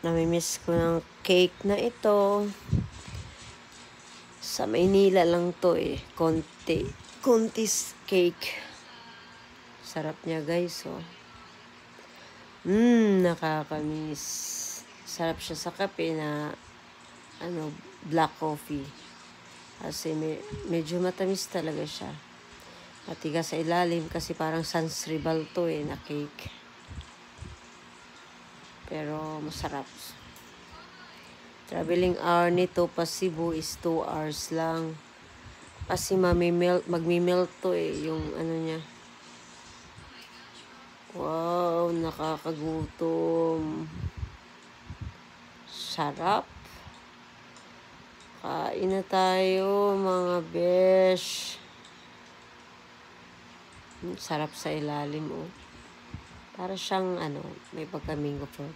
Namimiss ko ng cake na ito. Sa Maynila lang to eh. Conti's cake. Sarap niya guys, oh. Nakakamiss. Sarap siya sa kape na black coffee. Kasi medyo matamis talaga siya. Matigas sa ilalim kasi parang sansribal to eh na cake. Pero masarap. Traveling hour nito pa Cebu is 2 hours lang. Kasi magmi-melt to eh, yung niya. Wow, nakakagutom. Sarap. Kain na tayo, mga besh. Sarap sa ilalim, oh. Para siyang, may pagka-mango fruit.